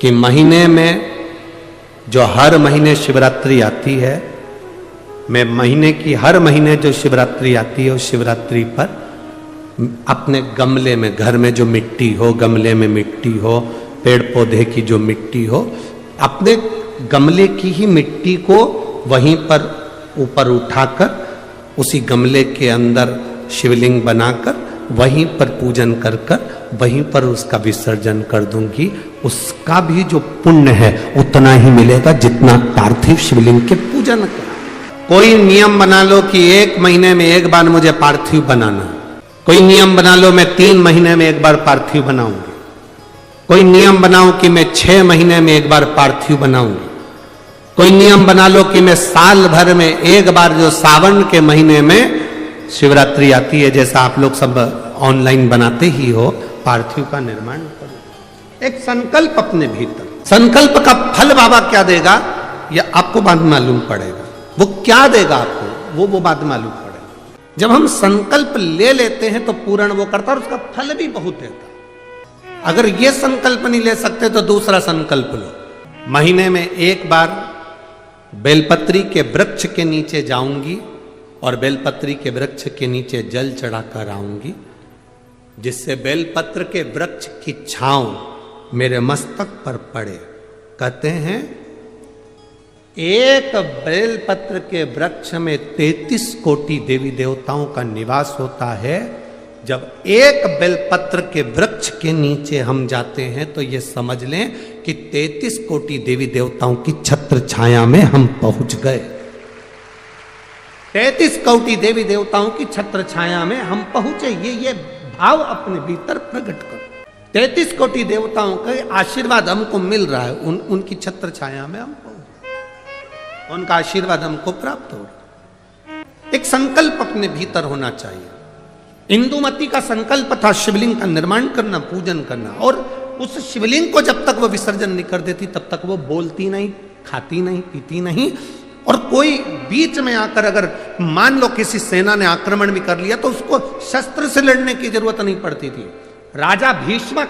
कि महीने में जो हर महीने शिवरात्रि आती है, मैं महीने की हर महीने जो शिवरात्रि आती है उस शिवरात्रि पर अपने गमले में, घर में जो मिट्टी हो, गमले में मिट्टी हो, पेड़ पौधे की जो मिट्टी हो, अपने गमले की ही मिट्टी को वहीं पर ऊपर उठाकर उसी गमले के अंदर शिवलिंग बनाकर वहीं पर पूजन कर कर वहीं पर उसका विसर्जन कर दूंगी। उसका भी जो पुण्य है उतना ही मिलेगा जितना पार्थिव शिवलिंग के पूजन का। कोई नियम बना लो कि 1 महीने में एक बार मुझे पार्थिव बनाना, कोई नियम बना लो मैं 3 महीने में एक बार पार्थिव बनाऊंगी, कोई नियम बनाओ कि मैं 6 महीने में एक बार पार्थिव बनाऊंगी, कोई नियम बना लो कि मैं साल भर में एक बार जो सावन के महीने में शिवरात्रि आती है, जैसा आप लोग सब ऑनलाइन बनाते ही हो, पार्थिव का निर्माण करो। एक संकल्प अपने भीतर, संकल्प का फल बाबा क्या देगा यह आपको बाद मालूम पड़ेगा। वो क्या देगा आपको वो बाद मालूम पड़ेगा। जब हम संकल्प ले लेते हैं तो पूर्ण वो करता है और उसका फल भी बहुत देता है। अगर ये संकल्प नहीं ले सकते तो दूसरा संकल्प लो। महीने में एक बार बेलपत्री के वृक्ष के नीचे जाऊंगी और बेलपत्री के वृक्ष के नीचे जल चढ़ाकर आऊंगी, जिससे बेलपत्र के वृक्ष की छांव मेरे मस्तक पर पड़े। कहते हैं एक बेलपत्र के वृक्ष में 33 कोटि देवी देवताओं का निवास होता है। जब एक बेलपत्र के वृक्ष के नीचे हम जाते हैं तो ये समझ लें कि 33 कोटि देवी देवताओं की छत्र छाया में हम पहुंच गए। 33 कोटि देवी देवताओं की छत्र छाया में हम पहुंचे। ये भाव अपने भीतर प्रकट करो। 33 कोटि देवताओं का आशीर्वाद हमको मिल रहा है, उनकी छत्र छाया में हम पहुंचे, उनका आशीर्वाद हमको प्राप्त हो रहा है। एक संकल्प अपने भीतर होना चाहिए। इंदुमती का संकल्प था शिवलिंग का निर्माण करना, पूजन करना, और उस शिवलिंग को जब तक वो विसर्जन नहीं कर देती तब तक वो बोलती नहीं, खाती नहीं, पीती नहीं। और कोई बीच में आकर अगर मान लो किसी सेना ने आक्रमण भी कर लिया तो उसको शस्त्र से लड़ने की जरूरत नहीं पड़ती थी। राजा भीष्मक,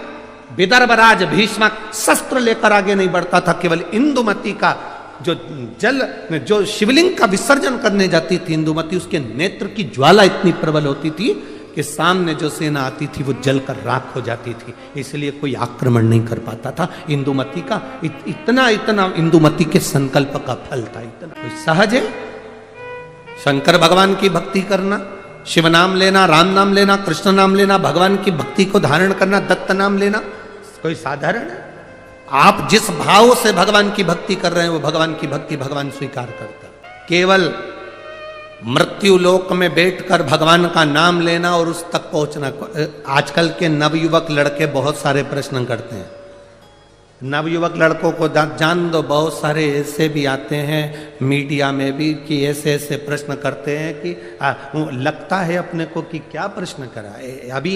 विदर्भराज भीष्मक शस्त्र लेकर आगे नहीं बढ़ता था। केवल इंदुमती का जो शिवलिंग का विसर्जन करने जाती थी इंदुमती, उसके नेत्र की ज्वाला इतनी प्रबल होती थी कि सामने जो सेना आती थी वो जलकर राख हो जाती थी, इसलिए कोई आक्रमण नहीं कर पाता था। इंदुमती का इतना इंदुमती के संकल्प का फल था। इतना कोई सहज है शंकर भगवान की भक्ति करना, शिव नाम लेना, राम नाम लेना, कृष्ण नाम लेना, भगवान की भक्ति को धारण करना, दत्त नाम लेना, कोई साधारण है? आप जिस भाव से भगवान की भक्ति कर रहे हैं वो भगवान की भक्ति भगवान स्वीकार करता। केवल मृत्यु लोक में बैठकर भगवान का नाम लेना और उस तक पहुंचना। आजकल के नवयुवक लड़के बहुत सारे प्रश्न करते हैं। नवयुवक लड़कों को जान दो, बहुत सारे ऐसे भी आते हैं मीडिया में भी कि ऐसे ऐसे प्रश्न करते हैं कि लगता है अपने को कि क्या प्रश्न करा। अभी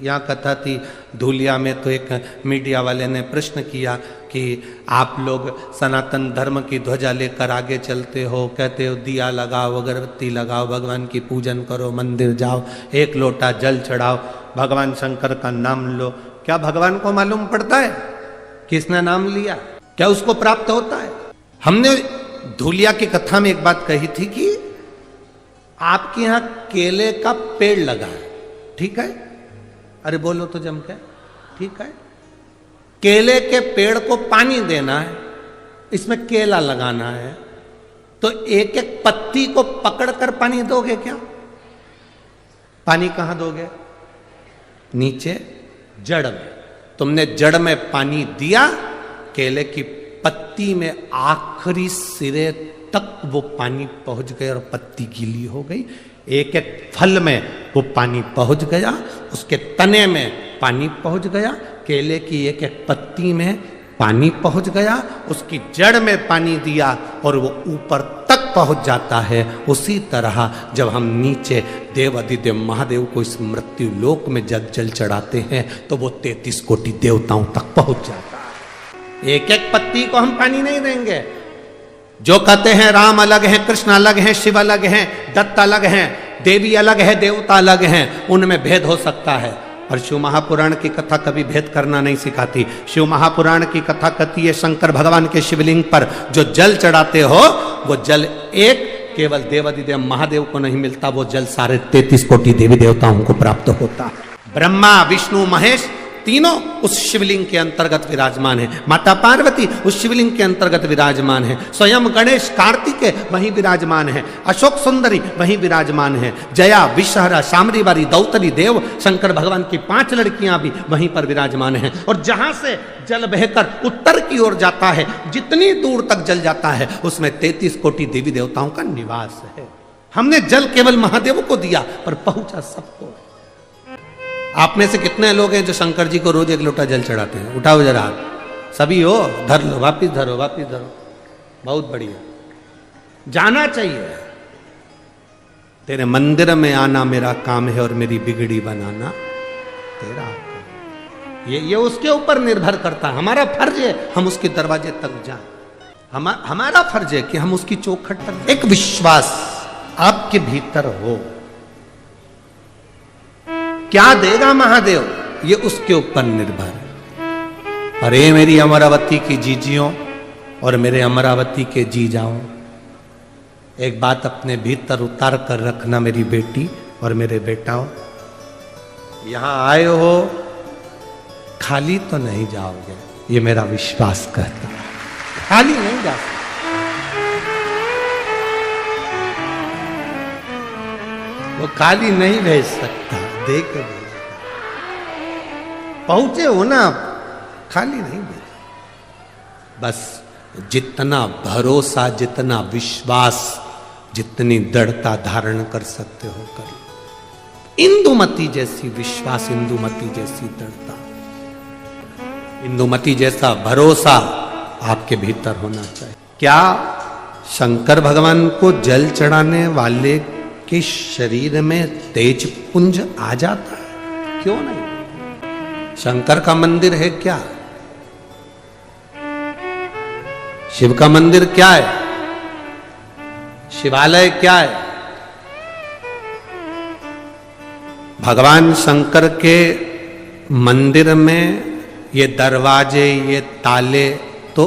यहाँ कथा थी धूलिया में, तो एक मीडिया वाले ने प्रश्न किया कि आप लोग सनातन धर्म की ध्वजा लेकर आगे चलते हो, कहते हो दिया लगाओ, अगरबत्ती लगाओ, भगवान की पूजन करो, मंदिर जाओ, 1 लोटा जल चढ़ाओ, भगवान शंकर का नाम लो, क्या भगवान को मालूम पड़ता है किसने नाम लिया? क्या उसको प्राप्त होता है? हमने धूलिया की कथा में एक बात कही थी कि आपके यहां केले का पेड़ लगा है, ठीक है? अरे बोलो तो जम के, ठीक है? केले के पेड़ को पानी देना है, इसमें केला लगाना है, तो एक एक पत्ती को पकड़कर पानी दोगे क्या? पानी कहां दोगे? नीचे जड़ में। तुमने जड़ में पानी दिया, केले की पत्ती में आखिरी सिरे तक वो पानी पहुंच गया और पत्ती गीली हो गई। एक एक फल में वो पानी पहुंच गया, उसके तने में पानी पहुंच गया, केले की एक एक पत्ती में पानी पहुंच गया, उसकी जड़ में पानी दिया और वो ऊपर तक पहुंच जाता है। उसी तरह जब हम नीचे देव अधिदेव महादेव को इस मृत्यु लोक में जल चढ़ाते हैं तो वो 33 कोटि देवताओं तक पहुंच जाता है। एक एक पत्ती को हम पानी नहीं देंगे। जो कहते हैं राम अलग है, कृष्ण अलग है, शिव अलग है, दत्त अलग है, देवी अलग है, देवता अलग हैं, उनमें भेद हो सकता है। और शिव महापुराण की कथा कभी भेद करना नहीं सिखाती। शिव महापुराण की कथा कहती है शंकर भगवान के शिवलिंग पर जो जल चढ़ाते हो वो जल एक केवल देवादिदेव महादेव को नहीं मिलता, वो जल सारे 33 कोटि देवी देवताओं को प्राप्त होता है। ब्रह्मा विष्णु महेश तीनों उस शिवलिंग के अंतर्गत विराजमान है। माता पार्वती उस शिवलिंग के अंतर्गत विराजमान है। स्वयं गणेश कार्तिकेय वहीं विराजमान है। अशोक सुंदरी वहीं विराजमान है। जया विषहरा शामरीवारी दौतरी देव शंकर भगवान की 5 लड़कियां भी वहीं पर विराजमान हैं। और जहां से जल बहकर उत्तर की ओर जाता है, जितनी दूर तक जल जाता है उसमें 33 कोटि देवी देवताओं का निवास है। हमने जल केवल महादेव को दिया पर पहुंचा सबको। आप में से कितने लोग हैं जो शंकर जी को रोज 1 लोटा जल चढ़ाते हैं? उठाओ जरा हाथ। सभी हो? धर लो, वापिस धरो, वापिस धरो। बहुत बढ़िया, जाना चाहिए। तेरे मंदिर में आना मेरा काम है और मेरी बिगड़ी बनाना तेरा काम। ये उसके ऊपर निर्भर करता है। हमारा फर्ज है हम उसके दरवाजे तक जाएं। हमारा फर्ज है कि हम उसकी चौखट तक। एक विश्वास आपके भीतर हो, क्या देगा महादेव ये उसके ऊपर निर्भर है। अरे मेरी अमरावती की जीजियों और मेरे अमरावती के जीजाओं, एक बात अपने भीतर उतार कर रखना मेरी बेटी और मेरे बेटाओं, यहां आए हो खाली तो नहीं जाओगे, ये मेरा विश्वास कहता है। खाली नहीं जा सकते। वो खाली नहीं भेज सकता, देख के भेज। पहुंचे हो ना, खाली नहीं भेज। बस जितना भरोसा, जितना विश्वास, जितनी दृढ़ता धारण कर सकते हो कर। इंदुमती जैसी विश्वास, इंदुमती जैसी दृढ़ता, इंदुमती जैसा भरोसा आपके भीतर होना चाहिए। क्या शंकर भगवान को जल चढ़ाने वाले के शरीर में तेज पुंज आ जाता है? क्यों नहीं? शंकर का मंदिर है क्या? शिव का मंदिर क्या है? शिवालय क्या है? भगवान शंकर के मंदिर में ये दरवाजे, ये ताले तो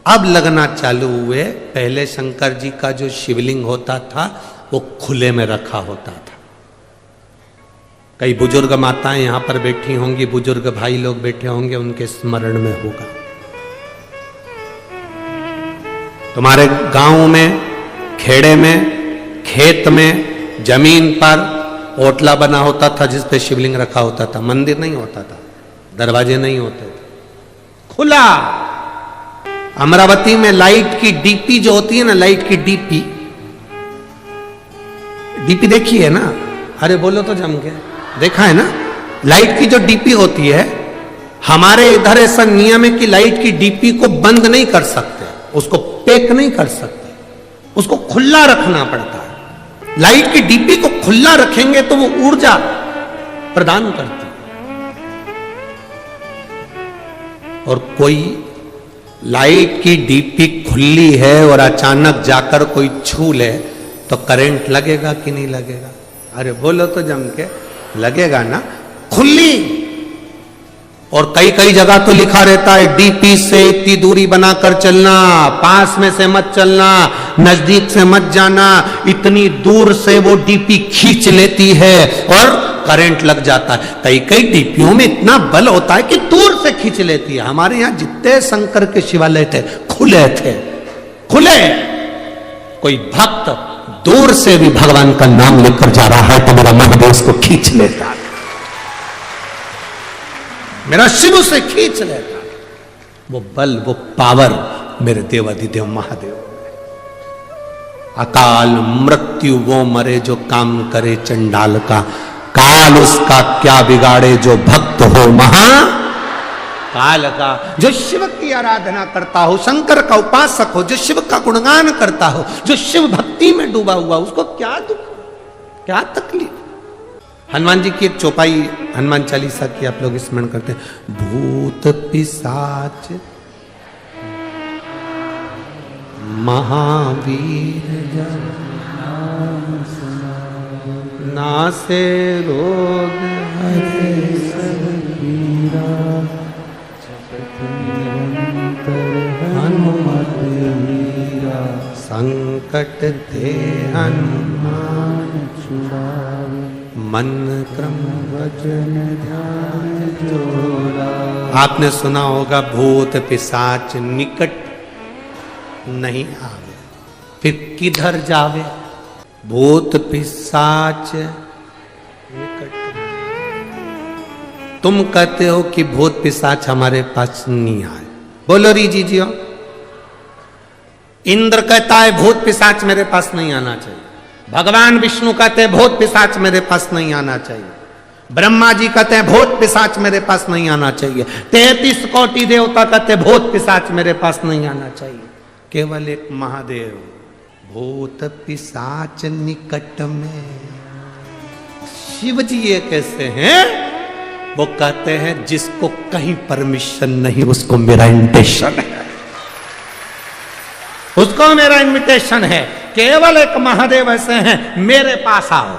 अब लगना चालू हुए। पहले शंकर जी का जो शिवलिंग होता था वो खुले में रखा होता था। कई बुजुर्ग माताएं यहां पर बैठी होंगी, बुजुर्ग भाई लोग बैठे होंगे, उनके स्मरण में होगा। तुम्हारे गांव में, खेड़े में, खेत में, जमीन पर ओटला बना होता था जिस पे शिवलिंग रखा होता था। मंदिर नहीं होता था, दरवाजे नहीं होते थे, खुला। अमरावती में लाइट की डीपी जो होती है ना, लाइट की डीपी देखी है ना? अरे बोलो तो जम के, देखा है ना? लाइट की जो डीपी होती है, हमारे इधर ऐसा नियम है कि लाइट की डीपी को बंद नहीं कर सकते, उसको पैक नहीं कर सकते, उसको खुला रखना पड़ता है। लाइट की डीपी को खुला रखेंगे तो वो ऊर्जा प्रदान करती है। और कोई लाइट की डीपी खुली है और अचानक जाकर कोई छू ले तो करंट लगेगा कि नहीं लगेगा? अरे बोलो तो जम के, लगेगा ना? खुली। और कई कई जगह तो लिखा रहता है डीपी से इतनी दूरी बनाकर चलना, पास में से मत चलना, नजदीक से मत जाना, इतनी दूर से वो डीपी खींच लेती है और करंट लग जाता है। कई कई डीपियों में इतना बल होता है कि दूर से खींच लेती है। हमारे यहां जितने शंकर के शिवालय थे खुले थे, खुले। कोई भक्त दूर से भी भगवान का नाम लेकर जा रहा है तो मेरा महादेव उसको खींच लेता है, मेरा शिव उसे खींच लेता है। वो बल, वो पावर मेरे देवाधिदेव महादेव। अकाल मृत्यु वो मरे जो काम करे चंडाल का, काल उसका क्या बिगाड़े जो भक्त हो महा काल का। जो शिव की आराधना करता हो, शंकर का उपासक हो, जो शिव का गुणगान करता हो, जो शिव भक्ति में डूबा हुआ, उसको क्या दुख, क्या तकलीफ। हनुमान जी की एक चौपाई हनुमान चालीसा की आप लोग स्मरण करते हैं। भूत पिशाच महावीर नासे रोग हरे सब पीरा, हनुमत वीरा, संकट ते हनुमान छुड़ावे, मन क्रम वचन ध्यान जोड़ा। आपने सुना होगा भूत पिशाच निकट नहीं आवे, फिर किधर जावे? भूत पिशाच निकट। तुम कहते हो कि भूत पिशाच हमारे पास नहीं आए, बोलो री जी हो। इंद्र कहता है भूत पिशाच मेरे पास नहीं आना चाहिए, भगवान विष्णु कहते हैं भूत पिशाच मेरे पास नहीं आना चाहिए, ब्रह्मा जी कहते हैं भूत पिशाच मेरे पास नहीं आना चाहिए, 33 कोटि देवता कहते हैं भूत पिशाच मेरे पास नहीं आना चाहिए। केवल एक महादेव भूत पिशाच निकट में। शिव जी ये कैसे हैं? वो कहते हैं जिसको कहीं परमिशन नहीं उसको मेरा इन्विटेशन है, उसको मेरा इन्विटेशन है। केवल एक महादेव ऐसे हैं, मेरे पास आओ।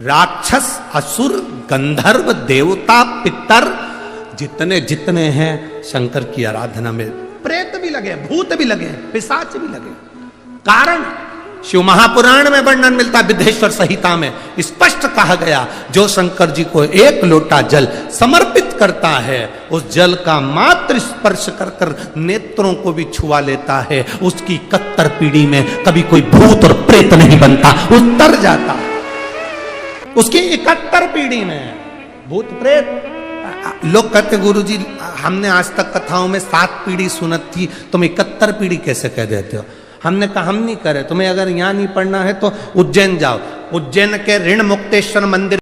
राक्षस असुर गंधर्व देवता पितर जितने जितने हैं शंकर की आराधना में, प्रेत भी लगे, भूत भी लगे, पिशाच भी लगे। कारण शिव महापुराण में वर्णन मिलता, विद्धेश्वर संहिता में स्पष्ट कहा गया, जो शंकर जी को एक लोटा जल समर्पित करता है, उस जल का मात्र स्पर्श कर कर नेत्रों को भी छुआ लेता है, उसकी 71 पीढ़ी में कभी कोई भूत और प्रेत नहीं बनता, उतर जाता। उसकी 71 पीढ़ी में भूत प्रेत। लोग कहते गुरुजी हमने आज तक कथाओं में 7 पीढ़ी सुनत थी, तुम 71 पीढ़ी कैसे कह देते हो? हमने कहा हम नहीं करे, तुम्हें अगर यहाँ नहीं पढ़ना है तो उज्जैन जाओ, उज्जैन के ऋण मुक्तेश्वर मंदिर